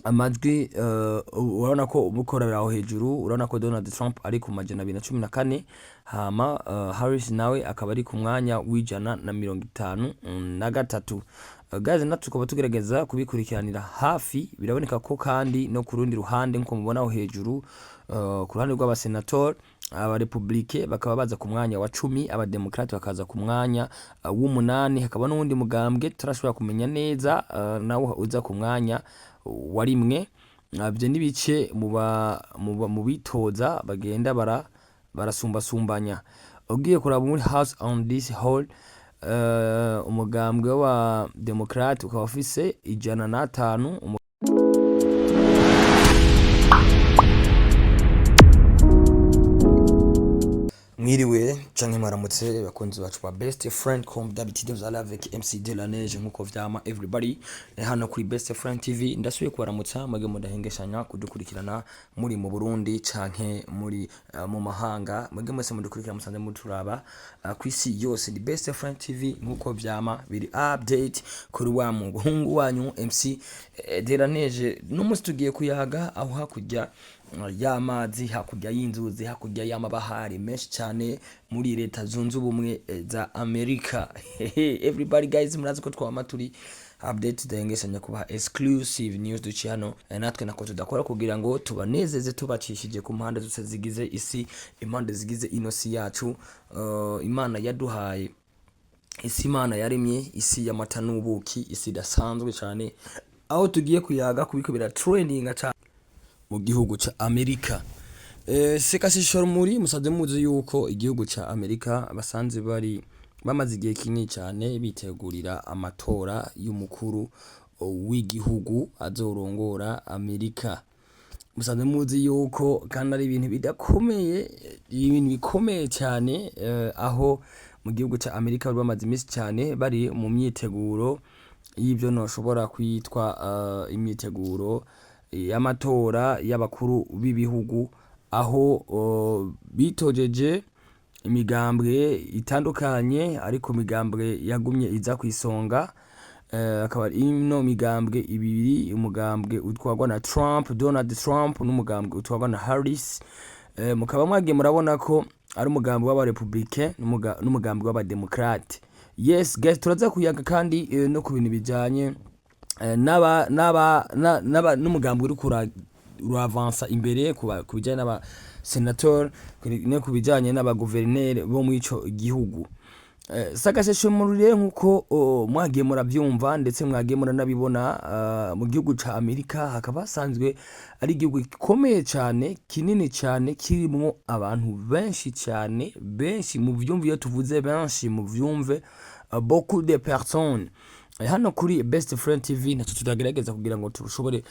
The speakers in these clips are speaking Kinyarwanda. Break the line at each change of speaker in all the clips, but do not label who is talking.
amajwi urabona ko umukorera aho hejuru, urabona ko Donald Trump ari ku majana 214, hama Harris nawe akaba ari ku mwanya w'ijana na 53. Guys, natwe tukaba tugerageza kubikurikiranira hafi. Biraboneka ko kandi no ku rundi ruhande nko mubona aho hejuru, ku ruhande rw'abasenator, aba republike bakaba baza ku mwanya wa 10, aba democrate bakaza ku mwanya w'8, hakaba n'uwundi mugambwe turashobora kumenya neza nawe uza ku mwanya wa 1. Byo nibice mu bitoza bagenda barasumbasumbanya. Ugiye kuraba muri house on this whole, umugambwe wa democrate ukaba ufise 105. Mwiriwe canke maramutse bakunzi bacu ba Best Friend comme d'habitude vous allez avec MC de la Neige nkuko vyama everybody hano kuri Best Friend TV. Ndasubiye kubaramutsa mwege mudahengeshanya kudukurikirana muri mu Burundi canke muri mu mahanga, mwege mwese mudukurikira musanze muturaba kwisi yose. Ni Best Friend TV nkuko vyama biri update kuri wa muhungu wanyu MC de la Neige. N'umunsi tugiye kuyaga aho hakujya y'amazi, hakurya y'inzuzi, hakurya y'amabahari menshi cyane muri leta zunze ubumwe za Amerika. Everybody guys, murazi ko twama turi update dengeshanya kuba exclusive news duci hano, natwe nako tudakora kugira ngo tubanezeze tubacishije ku mpande zose zigize isi, impande zigize inosi yacu. Imana yaduhaye isi, Imana yaremye isi y'amata n'ubuki, isi dasanzwe cyane, aho tugiye kuyaga kubikubira trending cyane mu gihugu ca Amerika. Sekashishoro muri musaze muzi yuko igihugu ca Amerika basanze bamaze igihe kinini cyane bitegurira amatora y'umukuru w'igihugu azorongora Amerika. Musaze muzi yuko kandi ari ibintu bidakomeye, ibintu bikomeye cyane, aho mu gihugu ca Amerika bamaze imisi cyane bari mu myiteguro y'ibyo noshobora kwitwa imyiteguro y'amatora y'abakuru b'ibihugu, aho bitojeje imigambwe itandukanye, ariko migambwe yagumye iza kwisonga. Akaba ino migambwe ibiri, umugambwe utwagwa na Donald Trump n'umugambwe utwagwa na Harris. Mukaba mwagiye murabona ko ari umugambwe w'aba republicain n'umugambwe w'aba democrate. Yes guys, turaza kuyaga kandi no ku bintu bijanye n'umugambwe uri uravansa imbere kubijanye n'aba senator no kubijanye n'aba gouverneur bo mu ico gihugu. Sakasheshe murire nkuko mwagiye muravyumva ndetse mwagiye muranabibona, mu gihugu ca Amerika hakaba hasanzwe ari igihugu gikomeye cyane, kinini cyane, kirimo abantu benshi cyane, benshi mu vyumve. Iyo tuvuze benshi mu vyumve, beaucoup de personnes. Hano kuri Best Friend TV naco tudagerageza kugira ngo tushobore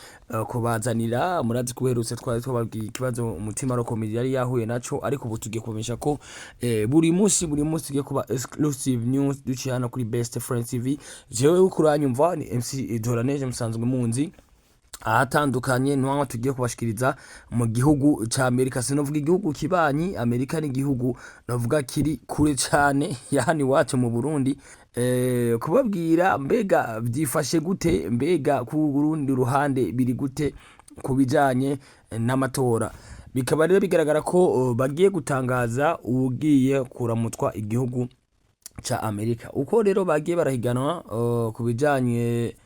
kubazanira, murazi kuherutse twababwiye ikibazo umutima rokomedi yari yahuye naco, ariko ubu tugiye kubesha ko buri munsi tugiye kuba exclusive news duci hano kuri Best Friend TV. Jewe ukuranyumva ni MC de la Neige musanzwe munzi ahatandukanye, nwa tugiye kubashikiriza mu gihugu ca Amerika. Sinovuga igihugu kibanyi, Amerika ni igihugu navuga kiri kure cyane yani wacu mu Burundi. Kubabwira mbega byifashe gute, mbega ku Burundi ruhande biri gute kubijanye n'amatora. Bikaba rero bigaragara ko bagiye gutangaza ugiye kuramutwa igihugu ca Amerika. Uko rero bagiye barahiganwa kubijanye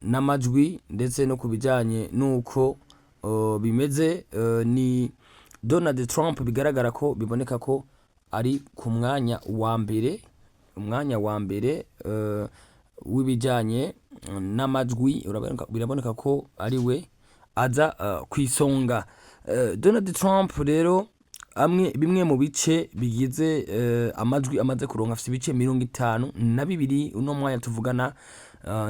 n'amajwi ndetse no kubijanye nuko bimeze, ni Donald Trump bigaragara ko biboneka ko ari ku mwanya wa mbere w'ibijanye n'amajwi. Biraboneka ko ari we aza kwisonga. Donald Trump rero bimwe mu bice bigize amajwi amaze kuronka, afite ibice 52 uno mwanya tuvugana,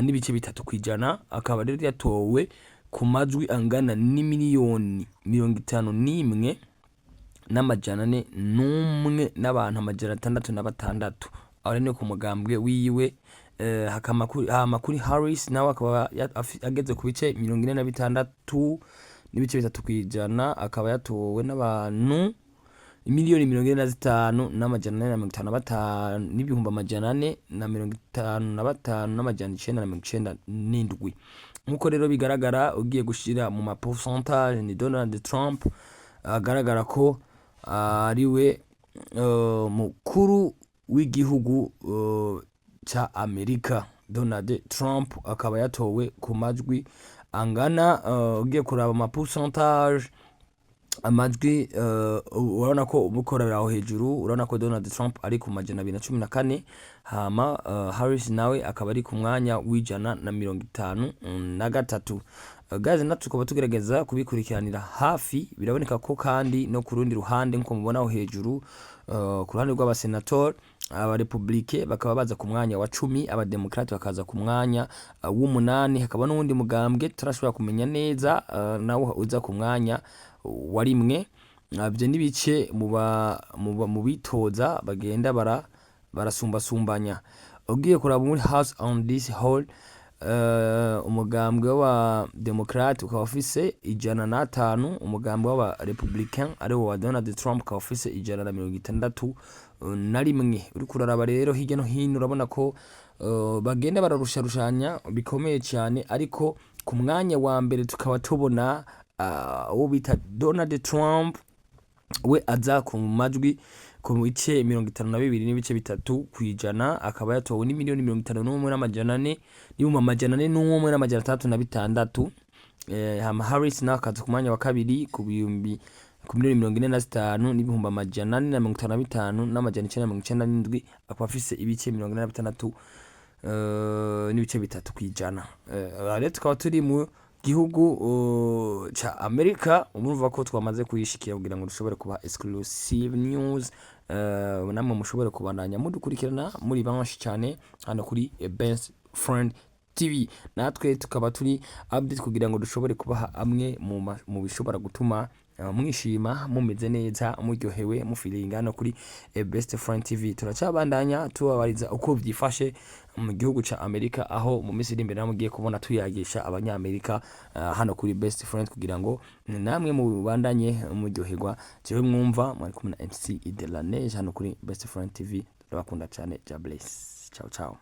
n'ibice 3%. Akaba rero yatowe ku majwi angana n'imiliyoni 51 n'amajana 4 n'abantu amajana 666. Aho ni ku mugambwe wiwe. Kuri Harris nawe akaba ageze ku bice 46 n'ibice 3%, akaba yatowe n'abantu imiliyoni 45 n'amajana 455 n'ibihumbi amajana 455 n'amajana 997. nkuko rero bigaragara ugiye gushira mu ma pourcentage ni Donald Trump agaragara ko ariwe mukuru w'igihugu ca Amerika. Donald Trump akaba yatowe ku majwi angana ugiye kuraba ama pourcentage amajwi urabona ko umukorera aho hejuru, urabona ko Donald Trump ari ku majana 214 hama Harris nawe akaba ari ku mwanya w'ijana na 53. Gaze natwe tukaba tugerageza kubikurikiranira hafi, biraboneka ko kandi no ku rundi ruhande nko mubona aho hejuru ku ruhande rw'abasenator aba republike bakaba baza ku mwanya wa 10, aba democrat bakaza ku mwanya w'8, hakaba n'undi mugambwe turashobora kumenya neza nawo uza ku mwanya wa 1. Byo nibice mu bitoza bagenda barasumbasumbanya. Ugiye kuraba muri House on this whole umugambwe wa Democrat ukaba ufise 105, umugambwe wa Republican ari wa Donald Trump ukaba ufise 161. Uri kuraraba rero hirya no hino urabona ko bagenda bararusharushanya bikomeye cyane, ariko ku mwanya wa mbere tukaba tubona uwo bita Donald Trump we aza ku majwi ku bice 52.3 kwijana, akaba yatowe ni 1,51,400 n'ibihumbi 401,636. Hama Harris na akaza ku mwanya wa kabiri ku bihumbi 45 n'ibihumbi 455,997 akaba afise ibice 86 n'ibice 3 kwijana. Rero tukaba turi mu gihugu cha Amerika, umurumva ko twamaze kuyishikira kugira ngo dushobore kuba exclusive news, namwe mushobore kubandanya mudukurikirana muri banshi cyane hano kuri Best Friend TV. Natwe tukaba turi update kugira ngo dushobore kubaha amwe mu bishobora gutuma mwishima mumeze neza muryohewe mufilinga hano kuri Best Friend TV. Turacabandanya tubabariza uko byifashe mu gihugu ca Amerika, aho mu minsi iri imbere namugiye kubona tuyagisha abanyamerika hano kuri Best Friend kugira ngo namwe mu bandanye muryoherwa. Jewe mwumva mwari kumwe na MC Idelane hano kuri Best Friend TV. Ndabakunda cyane. Ja bless. Ciao ciao.